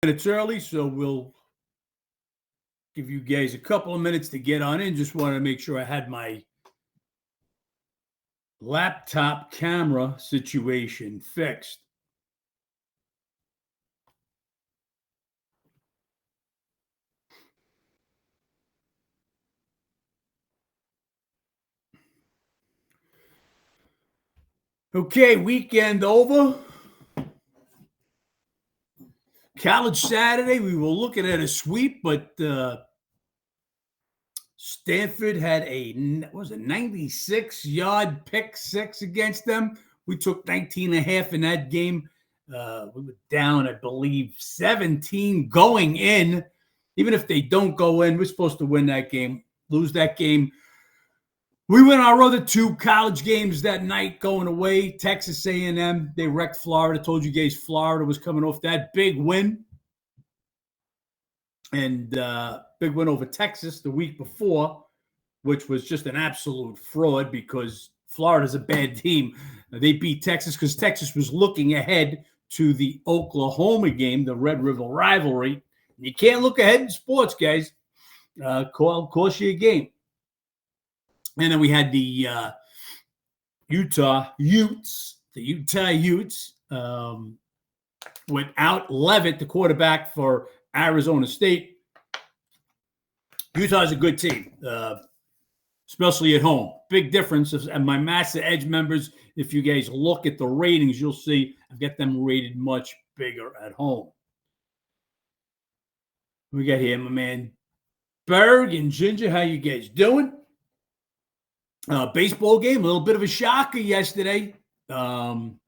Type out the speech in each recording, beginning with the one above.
Minutes early, so we'll give you guys a couple of minutes to get on in. Just wanted to make sure I had my laptop camera situation fixed. Okay, weekend over. College Saturday, we were looking at a sweep, but Stanford had a 96-yard pick six against them. We took 19.5 in that game. We were down, I believe, 17 going in. Even if they don't go in, we're supposed to win that game, lose that game. We win our other two college games that night going away. Texas A&M, they wrecked Florida. Told you guys Florida was coming off that big win. And big win over Texas the week before, which was just an absolute fraud because Florida's a bad team. They beat Texas because Texas was looking ahead to the Oklahoma game, the Red River rivalry. You can't look ahead in sports, guys. Cost you a game. And then we had the Utah Utes, without Levitt, the quarterback for Arizona State. Utah's a good team, especially at home. Big difference. And my Master Edge members, if you guys look at the ratings, you'll see I've got them rated much bigger at home. We got here my man Berg and Ginger. How you guys doing? Baseball game, a little bit of a shocker yesterday. You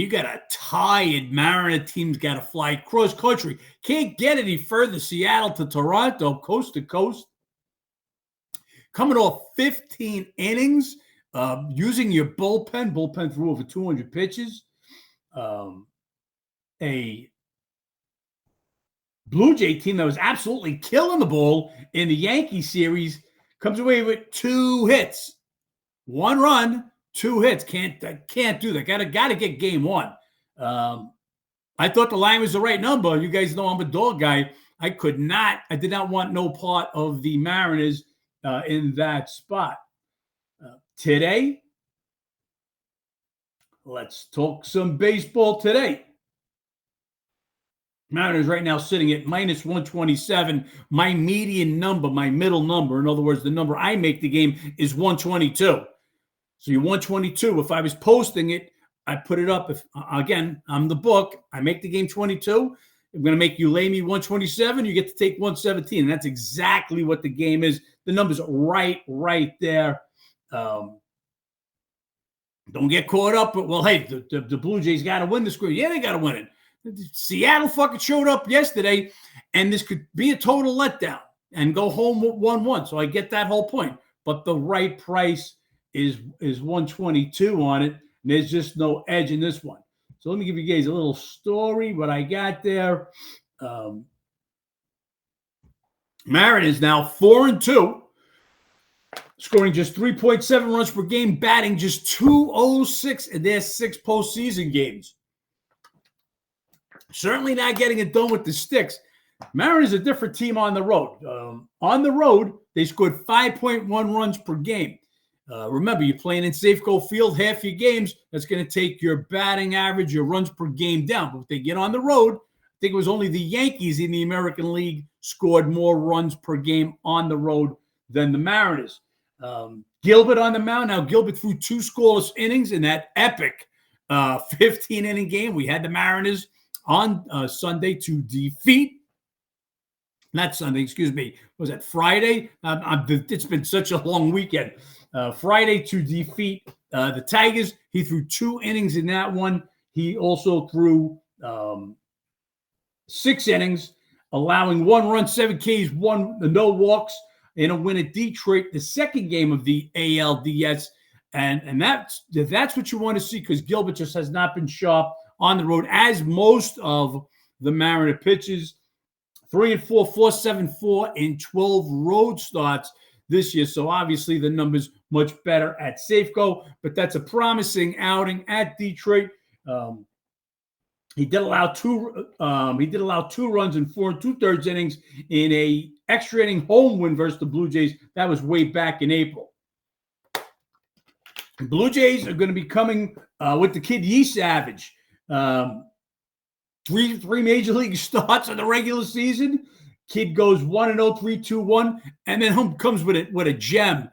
got a tired Mariner team's got to fly cross country. Can't get any further. Seattle to Toronto, coast to coast. Coming off 15 innings, using your bullpen. Bullpen threw over 200 pitches. A Blue Jay team that was absolutely killing the ball in the Yankee series comes away with 2 hits, 1 run, 2 hits. Can't do that. Got to get game 1. I thought the line was the right number. You guys know I'm a dog guy. I did not want no part of the Mariners in that spot. Today, let's talk some baseball today. Mariners right now sitting at minus 127. My median number, my middle number, in other words, the number I make the game is 122. So you're 122. If I was posting it, I put it up. If again, I'm the book. I make the game 22. I'm going to make you lay me 127. You get to take 117. And that's exactly what the game is. The number's right there. Don't get caught up. But, well, hey, the Blue Jays got to win the score. Yeah, they got to win it. Seattle fucking showed up yesterday, and this could be a total letdown and go home with 1-1. So I get that whole point. But the right price is 122 on it. And there's just no edge in this one. So let me give you guys a little story, what I got there. Mariners now 4-2, scoring just 3.7 runs per game, batting just 206 in their 6 postseason games. Certainly not getting it done with the sticks. Mariners a different team on the road. On the road, they scored 5.1 runs per game. Remember, you're playing in Safeco Field, half your games. That's going to take your batting average, your runs per game down. But if they get on the road, I think it was only the Yankees in the American League scored more runs per game on the road than the Mariners. Gilbert on the mound. Now, Gilbert threw 2 scoreless innings in that epic 15-inning game. We had the Mariners on Sunday to defeat. Not Sunday, excuse me. Was that Friday? It's been such a long weekend. Friday to defeat the Tigers. He threw 2 innings in that one. He also threw 6 innings, allowing 1 run, 7 Ks, no walks in a win at Detroit, the second game of the ALDS. And that's what you want to see because Gilbert just has not been sharp on the road, as most of the Mariner pitches. 3-4, 4-7-4 in 12 road starts this year. So obviously the numbers much better at Safeco, but that's a promising outing at Detroit. He did allow two. He did allow 2 runs in 4 2/3 innings in a extra inning home win versus the Blue Jays. That was way back in April. The Blue Jays are going to be coming with the kid Yee Savage. Three major league starts in the regular season. Kid goes 1-0, 3-2-1, and then home comes with a gem,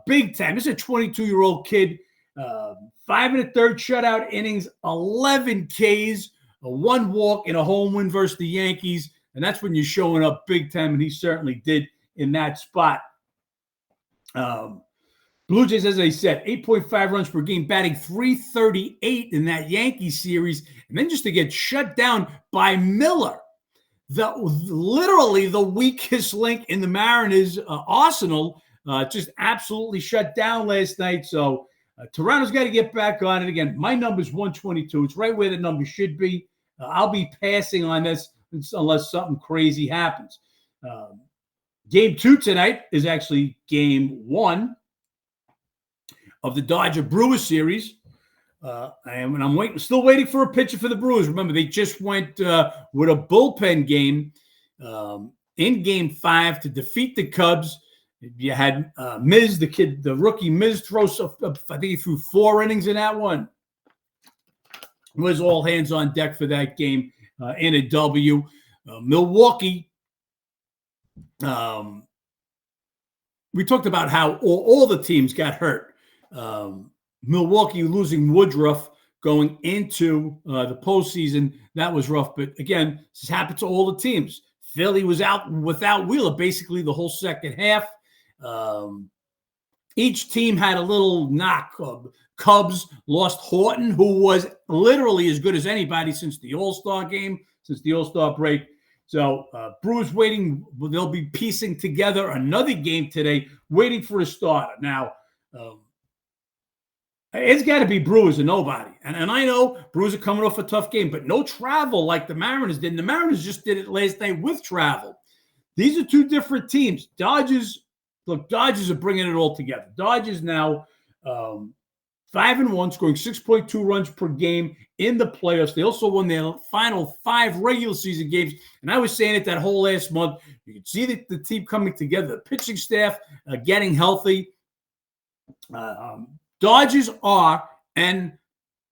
big time. This is a 22-year-old kid. 5 1/3 shutout innings, 11 Ks, 1 walk, and a home win versus the Yankees. And that's when you're showing up big time, and he certainly did in that spot. Blue Jays, as I said, 8.5 runs per game, batting .338 in that Yankees series. And then just to get shut down by Miller, literally the weakest link in the Mariners' arsenal, just absolutely shut down last night. So Toronto's got to get back on it again. My number's 122. It's right where the number should be. I'll be passing on this unless something crazy happens. Game 2 tonight is actually game 1 of the Dodger-Brewers series. And I'm still waiting for a pitcher for the Brewers. Remember, they just went with a bullpen game in game 5 to defeat the Cubs. You had Miz, the rookie Miz, I think he threw 4 innings in that one. It was all hands on deck for that game in a W. Milwaukee, we talked about how all the teams got hurt. Milwaukee losing Woodruff going into the postseason, that was rough. But again, this happened to all the teams. Philly was out without Wheeler basically the whole second half. Each team had a little knock. Cubs lost Horton, who was literally as good as anybody since the All-Star game, since the All-Star break. So Brewers waiting. They'll be piecing together another game today, waiting for a starter. Now, it's got to be Brewers and nobody. And I know Brewers are coming off a tough game, but no travel like the Mariners did. And the Mariners just did it last night with travel. These are 2 different teams. Dodgers are bringing it all together. Dodgers now 5-1, scoring 6.2 runs per game in the playoffs. They also won their final 5 regular season games. And I was saying it that whole last month. You can see the team coming together, the pitching staff getting healthy. Dodgers are, and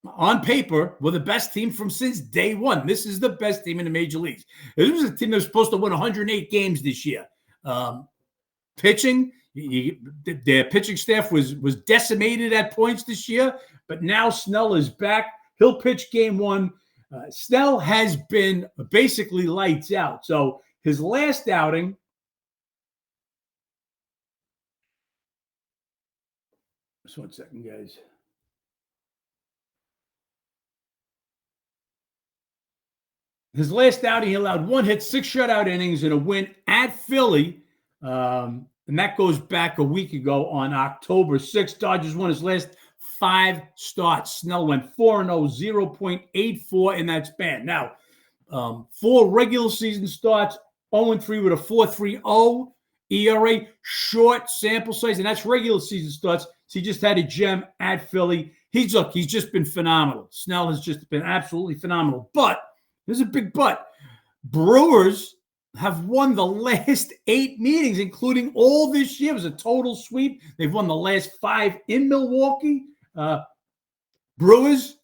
on paper, were the best team from since day one. This is the best team in the major leagues. This was a team that was supposed to win 108 games this year. Pitching, their pitching staff was decimated at points this year, but now Snell is back. He'll pitch game 1. Snell has been basically lights out. So his last outing, just 1 second, guys. His last outing, he allowed 1 hit, 6 shutout innings, and a win at Philly. And that goes back a week ago on October 6th. Dodgers won his last 5 starts. Snell went 4-0, 0.84 in that span. Now, 4 regular season starts, 0-3 with a 4.30 ERA, short sample size, and that's regular season starts. So he just had a gem at Philly. He's just been phenomenal. Snell has just been absolutely phenomenal. But there's a big but. Brewers have won the last 8 meetings, including all this year. It was a total sweep. They've won the last 5 in Milwaukee. Brewers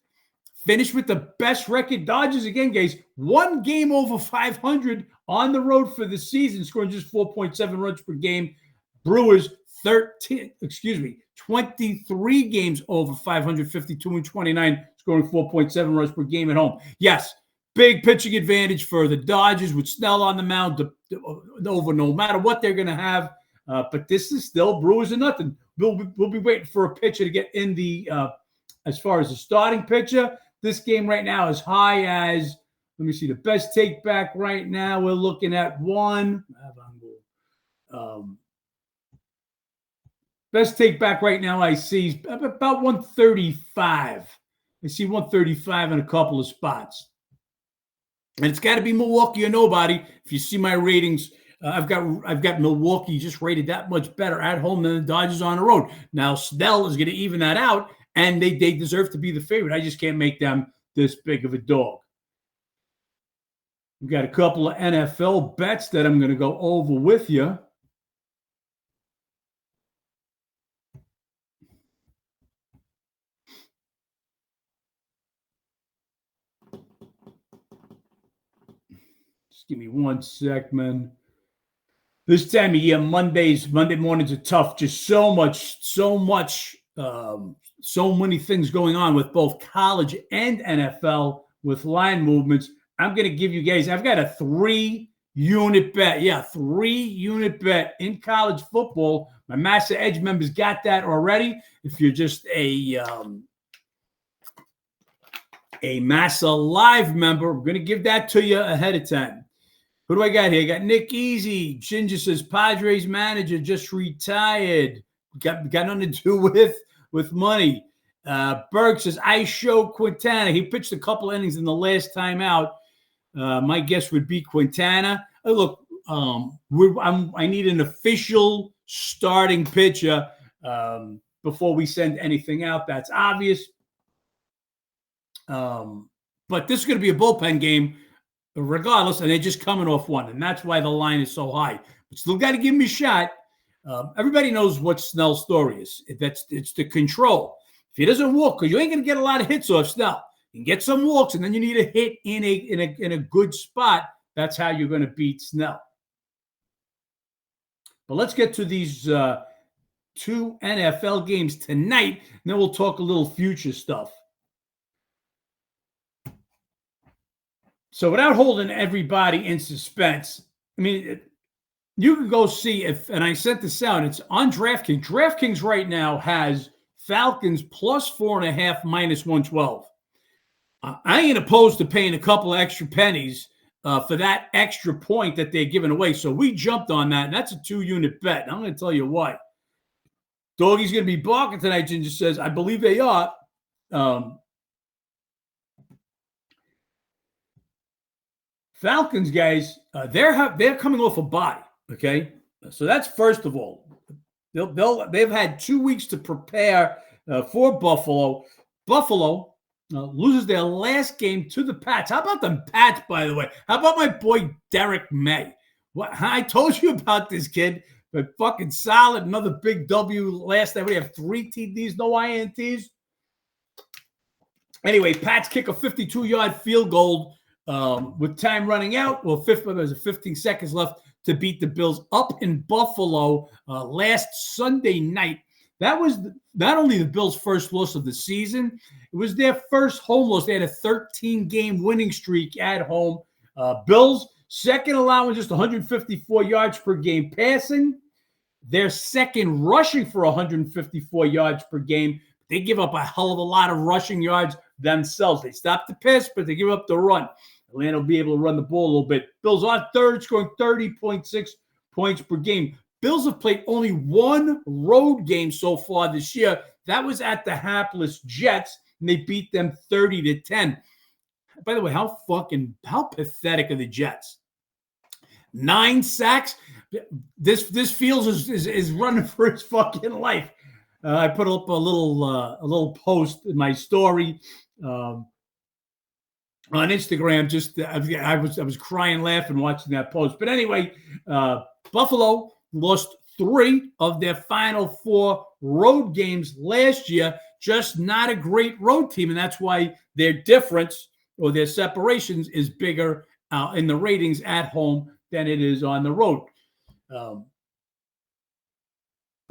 finished with the best record. Dodgers, again, guys, 1 game over 500 on the road for the season, scoring just 4.7 runs per game. Brewers, 23 games over 552 and 29, scoring 4.7 runs per game at home. Yes, big pitching advantage for the Dodgers with Snell on the mound over no matter what they're going to have. But this is still Brewers or nothing. We'll be waiting for a pitcher to get in the as far as the starting pitcher. This game right now is high as, let me see, the best take back right now. We're looking at best take back right now I see is about 135. I see 135 in a couple of spots. And it's got to be Milwaukee or nobody. If you see my ratings, I've got Milwaukee just rated that much better at home than the Dodgers on the road. Now, Snell is going to even that out, and they deserve to be the favorite. I just can't make them this big of a dog. We've got a couple of NFL bets that I'm going to go over with you. Just give me one sec, man. This time of year, Monday mornings are tough. Just so many things going on with both college and NFL with line movements. I'm going to give you guys, I've got a 3-unit bet. Yeah, 3-unit bet in college football. My Master Edge members got that already. If you're just a Master Live member, I'm going to give that to you ahead of time. Who do I got here? I got Nick Easy. Ginger says Padres manager just retired. Got nothing to do with money. Berg says I show Quintana. He pitched a couple innings in the last time out. My guess would be Quintana. Look, I need an official starting pitcher before we send anything out. That's obvious. But this is going to be a bullpen game regardless, and they're just coming off one, and that's why the line is so high. But still got to give him a shot. Everybody knows what Snell's story is. It's the control. If he doesn't walk, because you ain't going to get a lot of hits off Snell. You can get some walks, and then you need a hit in a good spot. That's how you're going to beat Snell. But let's get to these 2 NFL games tonight, and then we'll talk a little future stuff. So without holding everybody in suspense, I mean, you can go see if, and I sent this out, it's on DraftKings. DraftKings right now has Falcons plus 4.5, minus 112. I ain't opposed to paying a couple of extra pennies for that extra point that they're giving away. So we jumped on that, and that's a 2-unit bet. And I'm going to tell you why. Doggy's going to be barking tonight. Ginger says, I believe they are. Falcons, guys, they're coming off a bye, okay? So that's first of all. They've had 2 weeks to prepare for Buffalo. Buffalo loses their last game to the Pats. How about the Pats, by the way? How about my boy Derek May? I told you about this kid, but fucking solid. Another big W last night. We have 3 TDs, no INTs. Anyway, Pats kick a 52-yard field goal with time running out. Well, there's 15 seconds left to beat the Bills up in Buffalo last Sunday night. That was not only the Bills' first loss of the season, it was their first home loss. They had a 13-game winning streak at home. Bills, second allowing just 154 yards per game passing. They're second rushing for 154 yards per game. They give up a hell of a lot of rushing yards themselves. They stop the pass, but they give up the run. Atlanta will be able to run the ball a little bit. Bills on third, scoring 30.6 points per game. Bills have played only 1 road game so far this year. That was at the hapless Jets, and they beat them 30-10. By the way, how pathetic are the Jets? 9 sacks. This Fields is running for his fucking life. I put up a little post in my story on Instagram. Just I was crying, laughing, watching that post. But anyway, Buffalo lost 3 of their final 4 road games last year. Just not a great road team, and that's why their difference or their separations is bigger in the ratings at home than it is on the road.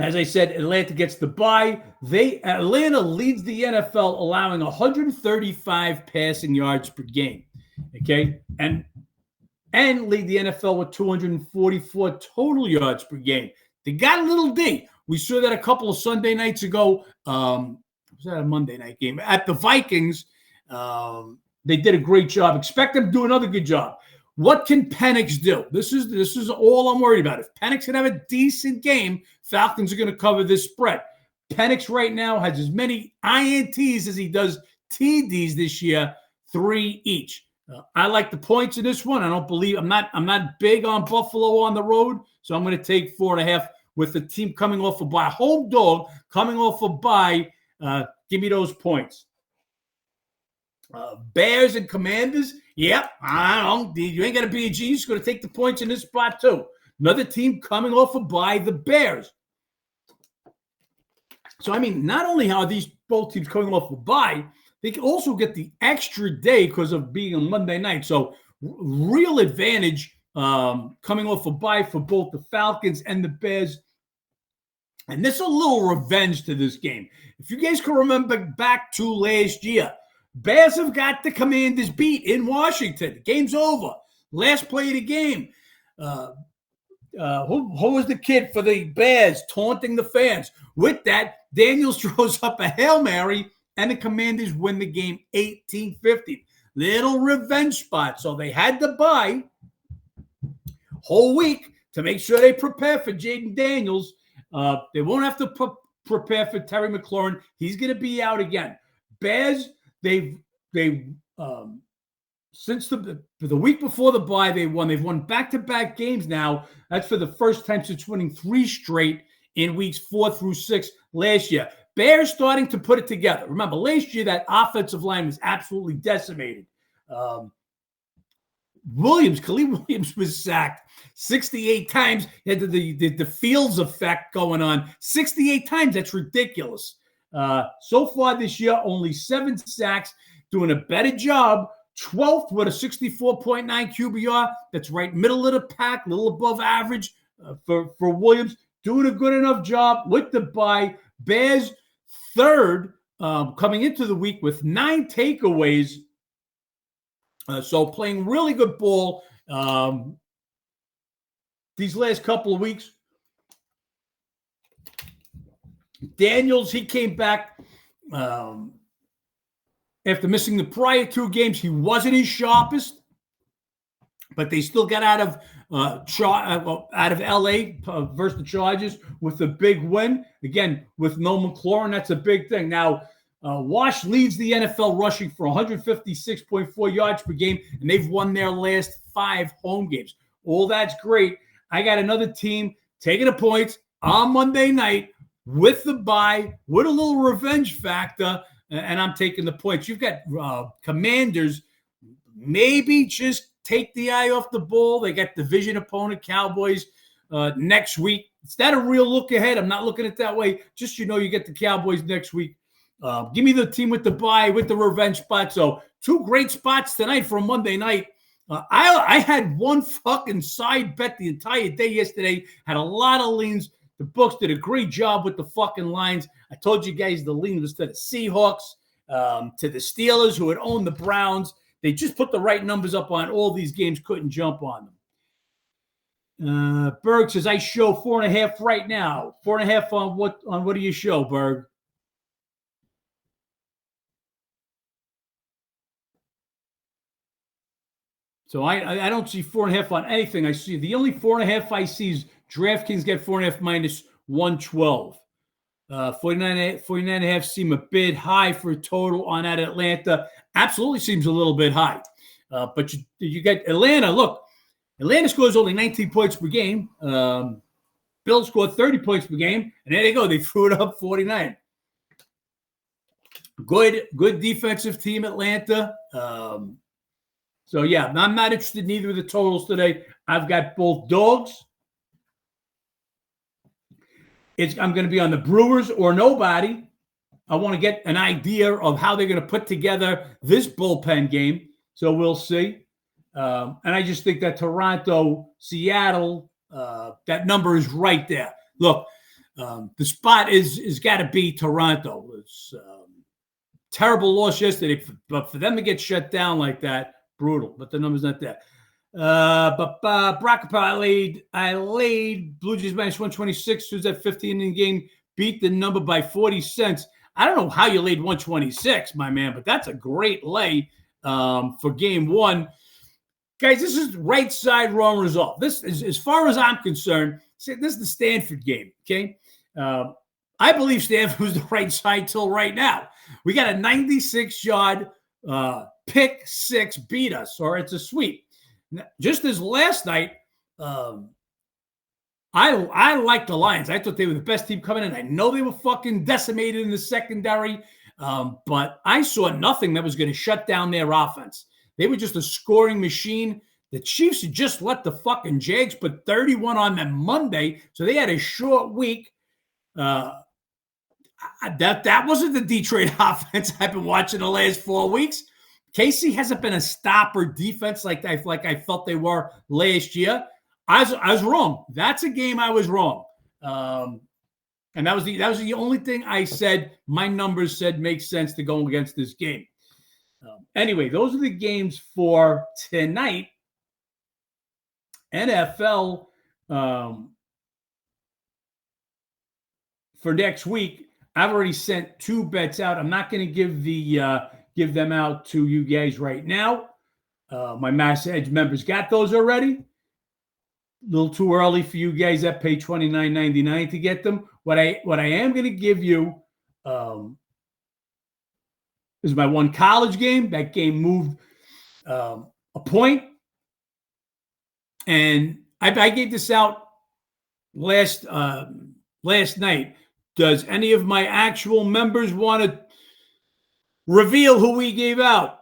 As I said, Atlanta gets the bye. Atlanta leads the NFL, allowing 135 passing yards per game. Okay, and lead the NFL with 244 total yards per game. They got a little D. We saw that a couple of Sunday nights ago. Was that a Monday night game? At the Vikings, they did a great job. Expect them to do another good job. What can Penix do? This is all I'm worried about. If Penix can have a decent game, Falcons are going to cover this spread. Penix right now has as many INTs as he does TDs this year, 3 each. I like the points in this one. I'm not big on Buffalo on the road, so I'm going to take 4.5 with the team coming off a bye. Home dog coming off a bye. Give me those points. Bears and Commanders. Yep, I don't know. You ain't got to be a genius. Going to take the points in this spot too. Another team coming off a bye, the Bears. So, I mean, not only are these both teams coming off a bye, they can also get the extra day because of being on Monday night. So, real advantage coming off a bye for both the Falcons and the Bears. And there's a little revenge to this game. If you guys can remember back to last year, Bears have got the Commanders beat in Washington. The game's over. Last play of the game. Who was the kid for the Bears taunting the fans? With that, Daniels throws up a Hail Mary, and the Commanders win the game 18-15. Little revenge spot. So they had to buy whole week to make sure they prepare for Jaden Daniels. They won't have to prepare for Terry McLaurin. He's going to be out again. Bears, they've since the week before the bye, they won. They've won back-to-back games now. That's for the first time since winning 3 straight in weeks 4 through 6 last year. Bears starting to put it together. Remember, last year that offensive line was absolutely decimated. Khalil Williams was sacked 68 times. He had the Fields effect going on 68 times. That's ridiculous. So far this year, only 7 sacks, doing a better job. 12th with a 64.9 QBR. That's right middle of the pack, a little above average for Williams. Doing a good enough job with the bye. Bears third coming into the week with 9 takeaways. So playing really good ball these last couple of weeks. Daniels, he came back after missing the prior 2 games. He wasn't his sharpest, but they still got out of LA versus the Chargers with a big win. Again, with no McLaurin, that's a big thing. Now, Wash leads the NFL rushing for 156.4 yards per game, and they've won their last 5 home games. All that's great. I got another team taking the points on Monday night with the bye, with a little revenge factor, and I'm taking the points. You've got Commanders, maybe just take the eye off the ball. They got division opponent Cowboys next week. Is that a real look ahead? I'm not looking at it that way. Just, you get the Cowboys next week. Give me the team with the bye, with the revenge spot. So 2 great spots tonight for a Monday night. I had one fucking side bet the entire day yesterday. Had a lot of leans. The books did a great job with the fucking lines. I told you guys the lean was to the Seahawks, to the Steelers, who had owned the Browns. They just put the right numbers up on all these games, couldn't jump on them. Berg says, I show 4.5 right now. 4.5 on what do you show, Berg? So I don't see 4.5 on anything. I see the only 4.5 I see is DraftKings get 4.5 minus 112. 49.5 seem a bit high for a total on that. Atlanta absolutely seems a little bit high. But you get Atlanta. Look, Atlanta scores only 19 points per game. Bills scored 30 points per game. And there they go. They threw it up 49. Good defensive team, Atlanta. So, yeah, I'm not interested in either of the totals today. I've got both dogs. I'm going to be on the Brewers or nobody. I want to get an idea of how they're going to put together this bullpen game. So we'll see. And I just think that Toronto, Seattle, that number is right there. Look, the spot is got to be Toronto. It's terrible loss yesterday, but for them to get shut down like that, brutal. But the number's not there. But Brock, I laid Blue Jays minus 126. Who's at 15 in the game? Beat the number by 40 cents. I don't know how you laid 126, my man, but that's a great lay for game 1. Guys, this is right side wrong result. This is, as far as I'm concerned, this is the Stanford game, okay? I believe Stanford was the right side till right now. We got a 96-yard pick 6 beat us, or it's a sweep. Just as last night, I liked the Lions. I thought they were the best team coming in. I know they were fucking decimated in the secondary. But I saw nothing that was going to shut down their offense. They were just a scoring machine. The Chiefs had just let the fucking Jags put 31 on them Monday, so they had a short week. That wasn't the Detroit offense I've been watching the last 4 weeks. KC hasn't been a stopper defense like I felt they were last year. I was wrong. That's a game I was wrong. And that was the only thing I said. My numbers said makes sense to go against this game. Anyway, those are the games for tonight. NFL for next week. I've already sent 2 bets out. I'm not going to give them out to you guys right now. My Mass Edge members got those already. A little too early for you guys that pay $29.99 to get them. What I am going to give you is my one college game. That game moved a point. And I gave this out last night. Does any of my actual members want to reveal who we gave out?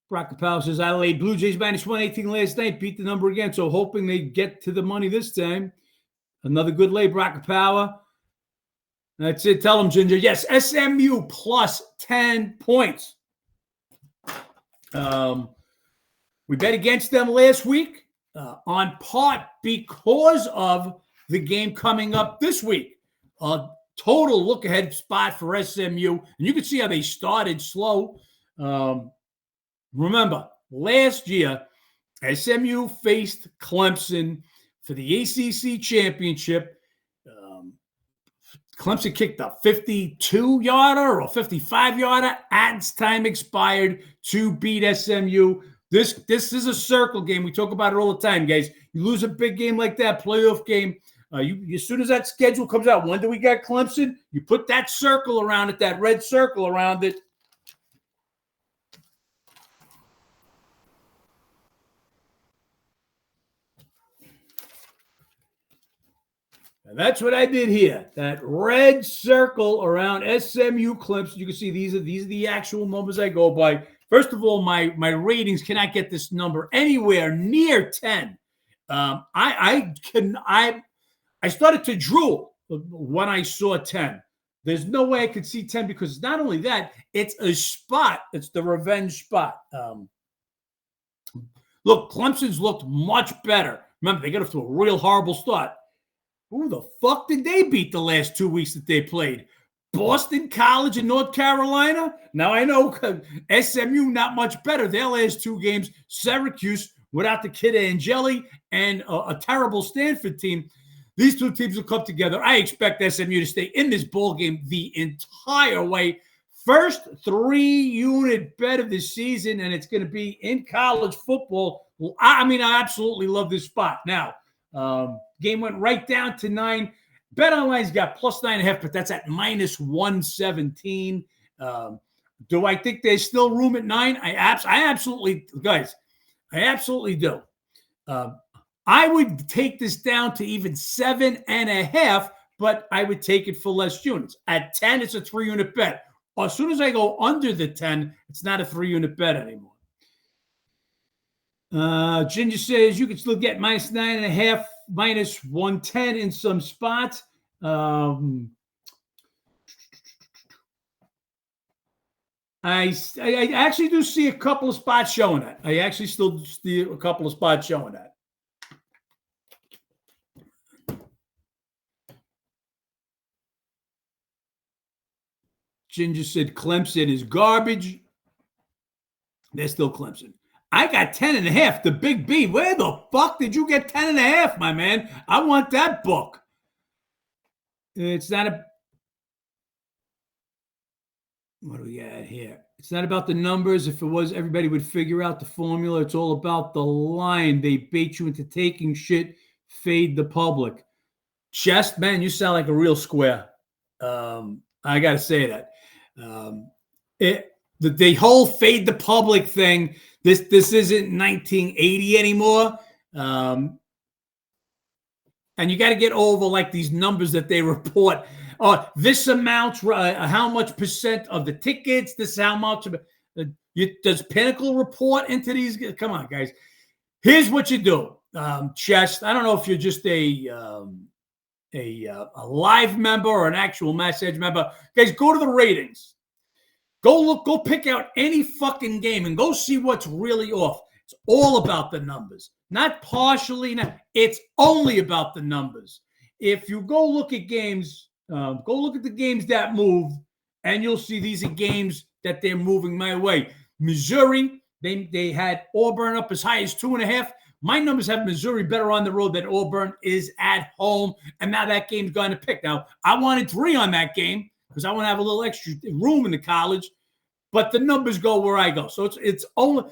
Brock Powell says, I laid Blue Jays minus 118 last night, beat the number again, so hoping they get to the money this time. Another good lay, Brock Powell. That's it. Tell them, Ginger. Yes, SMU plus 10 points. We bet against them last week on part because of the game coming up this week. Total look-ahead spot for SMU. And you can see how they started slow. Remember, last year, SMU faced Clemson for the ACC championship. Clemson kicked a 52-yarder or 55-yarder. Adds time expired to beat SMU. This is a circle game. We talk about it all the time, guys. You lose a big game like that, playoff game. As soon as that schedule comes out, when do we get Clemson? You put that circle around it, that red circle around it. And that's what I did here. That red circle around SMU Clemson. You can see these are the actual numbers I go by. First of all, my ratings cannot get this number anywhere near 10. I started to drool when I saw 10. There's no way I could see 10 because not only that, it's a spot. It's the revenge spot. Look, Clemson's looked much better. Remember, they got off to a real horrible start. Who the fuck did they beat the last 2 weeks that they played? Boston College in North Carolina? Now, I know SMU not much better. Their last 2 games, Syracuse without the kid Angeli and a terrible Stanford team. These 2 teams will come together. I expect SMU to stay in this ball game the entire way. First 3-unit bet of the season, and it's going to be in college football. I absolutely love this spot. Now, game went right down to 9. BetOnline's got plus 9.5, but that's at minus 117. Do I think there's still room at 9? I absolutely, guys, I absolutely do. I would take this down to even 7.5, but I would take it for less units. At 10, it's a 3-unit bet. As soon as I go under the 10, it's not a 3-unit bet anymore. Ginger says you can still get minus 9.5, minus 110 in some spots. I actually do see a couple of spots showing that. I actually still see a couple of spots showing that. Ginger said Clemson is garbage. They're still Clemson. I got 10.5, the big B. Where the fuck did you get 10.5, my man? I want that book. It's not a... What do we got here? It's not about the numbers. If it was, everybody would figure out the formula. It's all about the line. They bait you into taking shit, fade the public. Chest, man, you sound like a real square. I got to say that. The whole fade the public thing, this isn't 1980 anymore. And you got to get over like these numbers that they report. this amount, how much percent of the tickets, this how much. Does Pinnacle report into these? Come on, guys. Here's what you do. Chest, I don't know if you're just a live member or an actual Mass Edge member. Guys, go to the ratings. Go pick out any fucking game and go see what's really off. It's all about the numbers, not partially. It's only about the numbers. If you go look at games, go look at the games that moved, and you'll see these are games that they're moving my way. Missouri, they had Auburn up as high as 2.5. My numbers have Missouri better on the road than Auburn is at home, and now that game's going to pick. Now, I wanted 3 on that game because I want to have a little extra room in the college, but the numbers go where I go. So it's only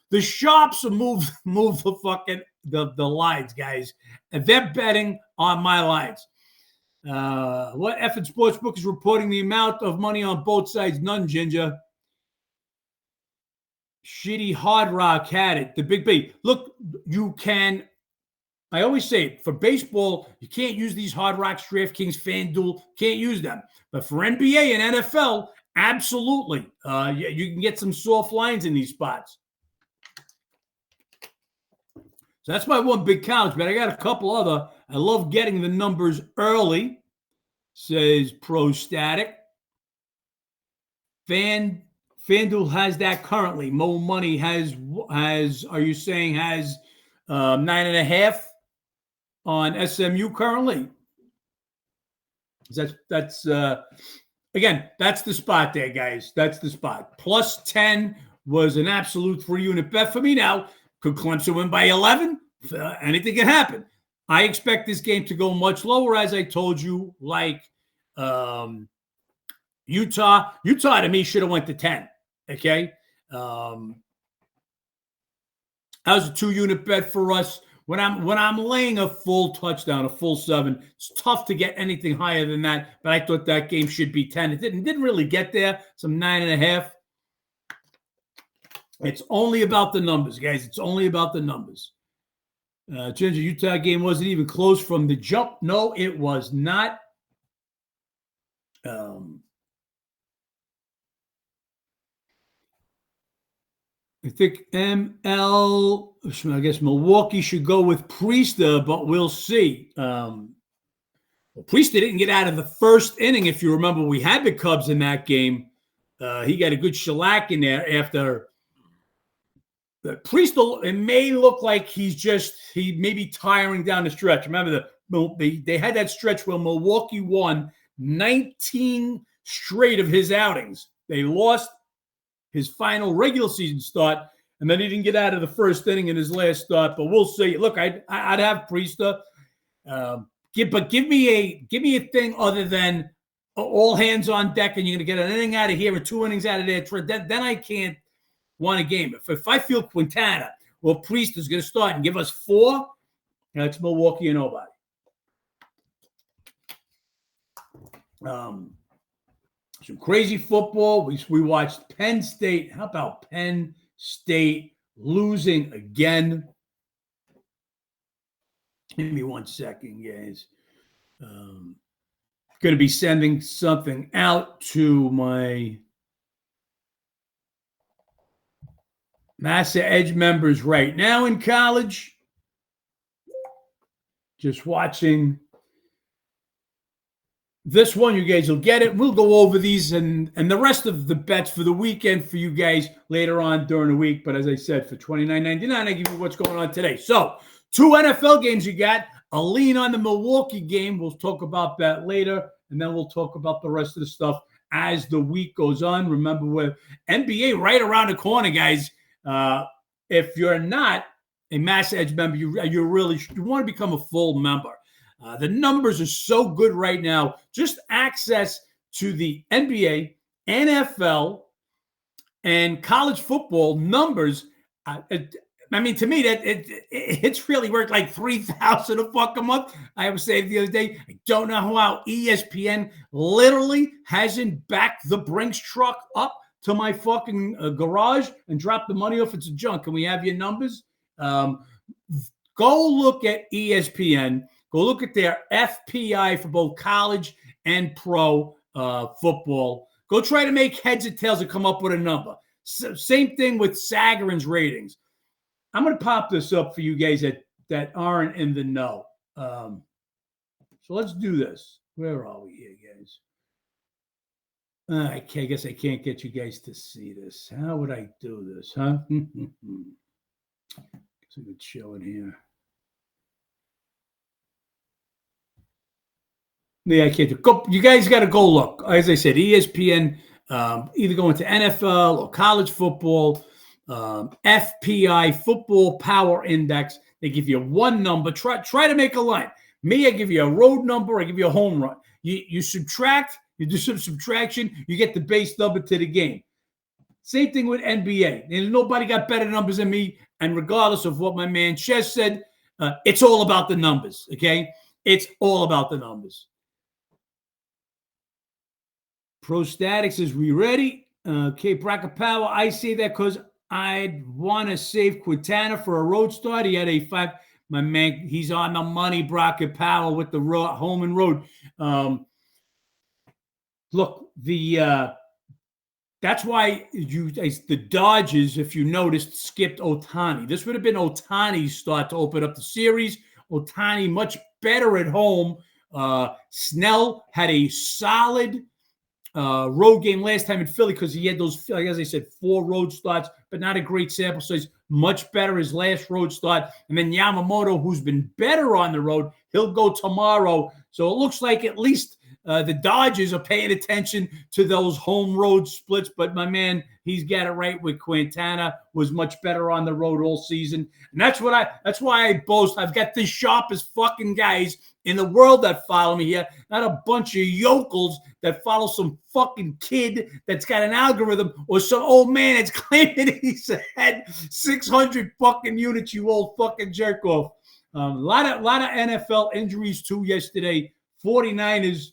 the sharps move the fucking the lines, guys, and they're betting on my lines. What effort sportsbook is reporting the amount of money on both sides? None, Ginger. Shitty Hard Rock had it. The Big B. Look, you can. I always say for baseball, you can't use these Hard Rocks, DraftKings, FanDuel. Can't use them. But for NBA and NFL, absolutely. You can get some soft lines in these spots. So that's my one big college bet. I got a couple other. I love getting the numbers early, says Pro Static. FanDuel has that currently. Mo Money has are you saying has 9.5 on SMU currently? That's again, that's the spot there, guys. That's the spot. Plus 10 was an absolute 3-unit bet for me. Now, could Clemson win by 11? Anything can happen. I expect this game to go much lower, as I told you, like Utah. Utah, to me, should have went to 10. Okay? That was a 2-unit bet for us. When I'm laying a full touchdown, a full 7, it's tough to get anything higher than that, but I thought that game should be 10. It didn't really get there, some 9.5. It's only about the numbers, guys. It's only about the numbers. Ginger, Utah game wasn't even close from the jump. No, it was not. I think I guess Milwaukee should go with Priester, but we'll see. Priester didn't get out of the first inning. If you remember, we had the Cubs in that game. He got a good shellac in there after. Priester, it may look like he may be tiring down the stretch. Remember, they had that stretch where Milwaukee won 19 straight of his outings. They lost his final regular season start, and then he didn't get out of the first inning in his last start. But we'll see. Look, I'd have Priester. But give me a thing other than all hands on deck, and you're going to get an inning out of here or 2 innings out of there. Then I can't want a game. If I feel Quintana or Priest is going to start and give us 4, it's Milwaukee and nobody. Some crazy football. We watched Penn State. How about Penn State losing again? Give me 1 second, guys. Going to be sending something out to my Massa Edge members right now in college. Just watching this one. You guys will get it. We'll go over these and the rest of the bets for the weekend for you guys later on during the week. But as I said, for $29.99, I give you what's going on today. So 2 NFL games you got. A lean on the Milwaukee game. We'll talk about that later. And then we'll talk about the rest of the stuff as the week goes on. Remember, with NBA right around the corner, guys. If you're not a Mass Edge member, you want to become a full member. The numbers are so good right now. Just access to the NBA, NFL, and college football numbers. To me, it's really worth like $3,000 a fucking month. I was saying the other day, I don't know how ESPN literally hasn't backed the Brinks truck up to my fucking garage and drop the money off. It's a junk. Can we have your numbers? Go look at ESPN. Go look at their FPI for both college and pro football. Go try to make heads or tails and come up with a number. Same thing with Sagarin's ratings. I'm going to pop this up for you guys that aren't in the know. So let's do this. Where are we here, guys? I guess I can't get you guys to see this. How would I do this, huh? Guess I could show it here. Yeah, I can't do. Go, you guys got to go look. As I said, ESPN, either going to NFL or college football, FPI, Football Power Index. They give you one number. Try to make a line. Me, I give you a road number. I give you a home run. You subtract. You do some subtraction. You get the base number to the game. Same thing with NBA. And nobody got better numbers than me. And regardless of what my man Ches said, it's all about the numbers. Okay, it's all about the numbers. Pro Statics is we ready? Okay, Bracket Power. I say that because I'd want to save Quintana for a road start. He had a 5. My man, he's on the money. Bracket Power with the home and road. Look, that's why the Dodgers, if you noticed, skipped Ohtani. This would have been Ohtani's start to open up the series. Ohtani much better at home. Snell had a solid road game last time in Philly because he had those, as I said, 4 road starts, but not a great sample size. Much better his last road start. And then Yamamoto, who's been better on the road, he'll go tomorrow. So it looks like at least the Dodgers are paying attention to those home road splits. But my man, he's got it right with Quintana, was much better on the road all season. And that's why I boast. I've got the sharpest fucking guys in the world that follow me here, not a bunch of yokels that follow some fucking kid that's got an algorithm or some old man that's claiming he's had 600 fucking units, you old fucking jerk off. A lot of NFL injuries too yesterday. 49ers.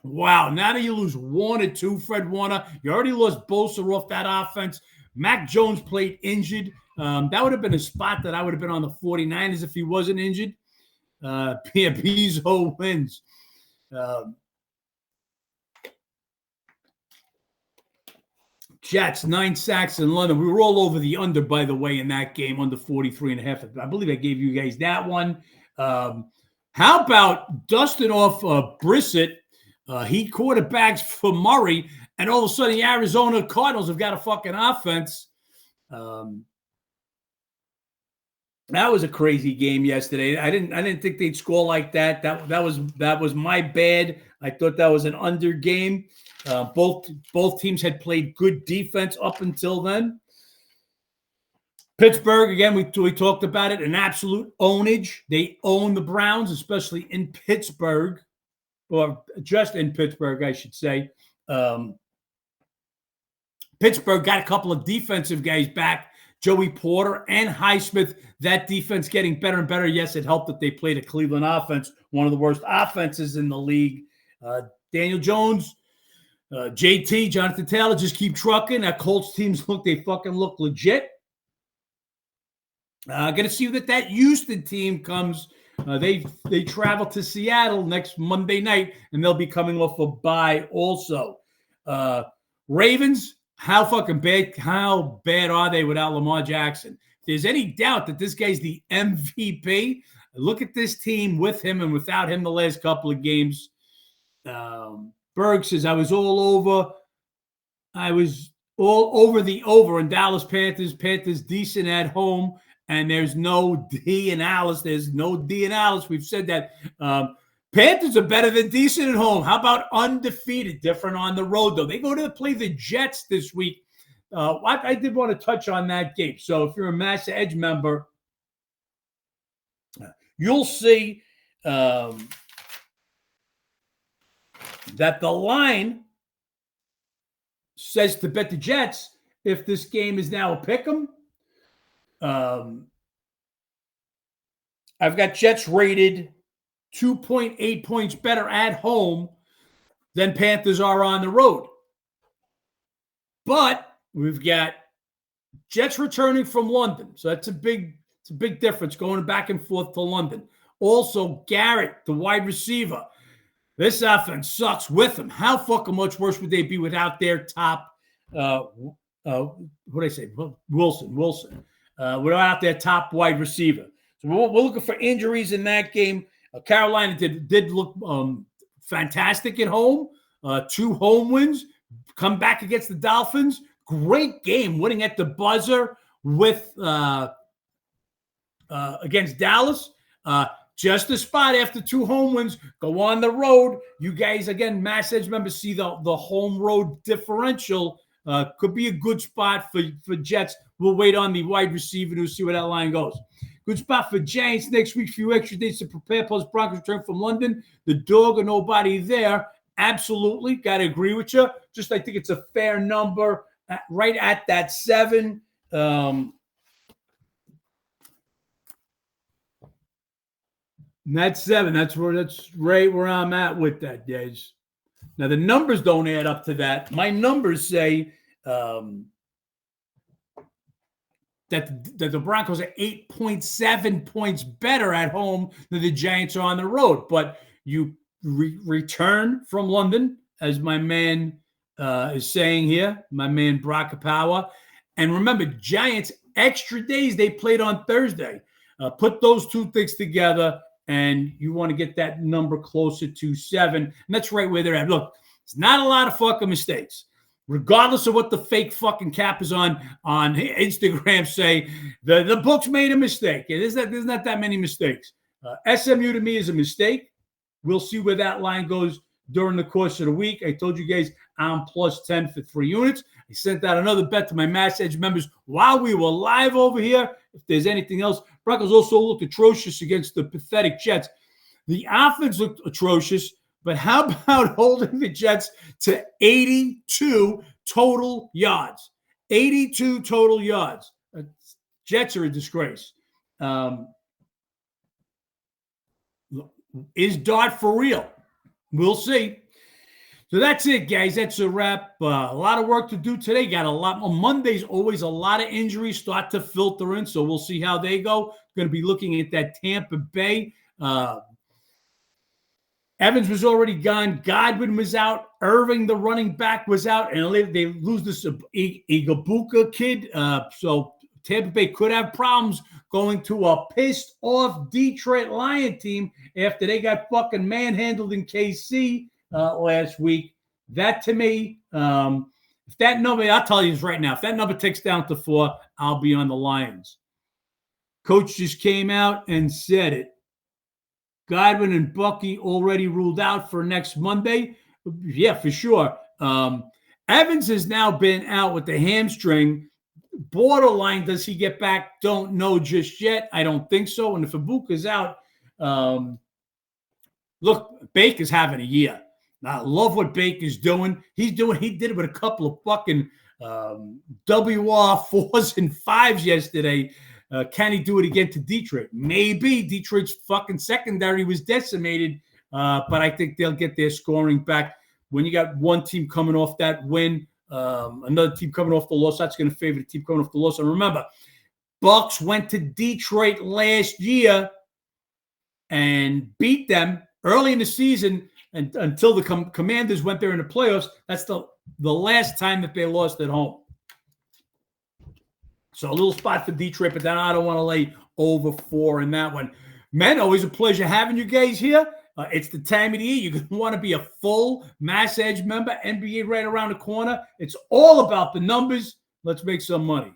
Wow, now that you lose 1 or 2, Fred Warner, you already lost Bosa off that offense. Mac Jones played injured. That would have been a spot that I would have been on the 49ers if he wasn't injured. Bezo wins. Jets, 9 sacks in London. We were all over the under, by the way, in that game, under 43.5. I believe I gave you guys that one. How about dusting off Brissett? He quarterbacks for Murray, and all of a sudden the Arizona Cardinals have got a fucking offense. That was a crazy game yesterday. I didn't think they'd score like that. That was my bad. I thought that was an under game. Both teams had played good defense up until then. Pittsburgh, again, we talked about it, an absolute ownage. They own the Browns, especially in Pittsburgh, or just in Pittsburgh, I should say. Pittsburgh got a couple of defensive guys back, Joey Porter and Highsmith. That defense getting better and better. Yes, it helped that they played a Cleveland offense, one of the worst offenses in the league. Daniel Jones, JT, Jonathan Taylor just keep trucking. That Colts teams they fucking look legit. Going to see that Houston team comes. They travel to Seattle next Monday night, and they'll be coming off a bye also. Ravens, how bad are they without Lamar Jackson? If there's any doubt that this guy's the MVP, look at this team with him and without him the last couple of games. Berg says, I was all over the over in Dallas Panthers. Panthers decent at home, and there's no D in Alice. There's no D in Alice. We've said that. Panthers are better than decent at home. How about undefeated? Different on the road, though. They go to play the Jets this week. I did want to touch on that game. So if you're a Master Edge member, you'll see that the line says to bet the Jets if this game is now a pick'em. I've got Jets rated 2.8 points better at home than Panthers are on the road. But we've got Jets returning from London. So that's a big difference going back and forth to London. Also, Garrett, the wide receiver. This offense sucks with them. How fucking much worse would they be without their top, what did I say? Wilson. Without their top wide receiver. So we're looking for injuries in that game. Carolina did look fantastic at home. 2 home wins. Come back against the Dolphins. Great game, winning at the buzzer with against Dallas. Just a spot after 2 home wins. Go on the road. You guys, again, Mass Edge members, see the home road differential. Could be a good spot for Jets. We'll wait on the wide receiver to see where that line goes. Good spot for Giants next week. Few extra days to prepare post Broncos return from London. The dog or nobody there. Absolutely. Got to agree with you. Just I think it's a fair number right at that 7. That's 7. That's right where I'm at with that, guys. Now, the numbers don't add up to that. My numbers say that the Broncos are 8.7 points better at home than the Giants are on the road. But you return from London, as my man is saying here, my man Brock Power. And remember, Giants, extra days they played on Thursday. Put those 2 things together, and you want to get that number closer to 7. And that's right where they're at. Look, it's not a lot of fucking mistakes. Regardless of what the fake fucking cap is on Instagram say, the books made a mistake. There's not that many mistakes. SMU to me is a mistake. We'll see where that line goes during the course of the week. I told you guys I'm plus 10 for 3 units. I sent out another bet to my Mass Edge members while we were live over here. If there's anything else, Broncos also looked atrocious against the pathetic Jets. The offense looked atrocious, but how about holding the Jets to 82 total yards? 82 total yards. Jets are a disgrace. Is Dart for real? We'll see. So that's it, guys. That's a wrap. A lot of work to do today. Got a lot more. Monday's always a lot of injuries start to filter in, so we'll see how they go. Going to be looking at that Tampa Bay. Evans was already gone. Godwin was out. Irving, the running back, was out. And they lose this Igabuka kid. So Tampa Bay could have problems going to a pissed-off Detroit Lion team after they got fucking manhandled in KC last week. That, to me, if that number, I'll tell you this right now, if that number ticks down to 4, I'll be on the Lions. Coach just came out and said it. Godwin and Bucky already ruled out for next Monday. Yeah, for sure. Evans has now been out with the hamstring. Borderline, does he get back? Don't know just yet. I don't think so. And if Ibuka's out, look, Baker's having a year. I love what Baker's doing. He did it with a couple of fucking WR4s and 5s yesterday. Can he do it again to Detroit? Maybe. Detroit's fucking secondary was decimated, but I think they'll get their scoring back. When you got one team coming off that win, another team coming off the loss, that's going to favor the team coming off the loss. And remember, Bucks went to Detroit last year and beat them early in the season and until the Commanders went there in the playoffs. That's the last time that they lost at home. So a little spot for Detroit, but then I don't want to lay over 4 in that one. Man, always a pleasure having you guys here. It's the time of the year. You're going to want to be a full Mass Edge member. NBA right around the corner. It's all about the numbers. Let's make some money.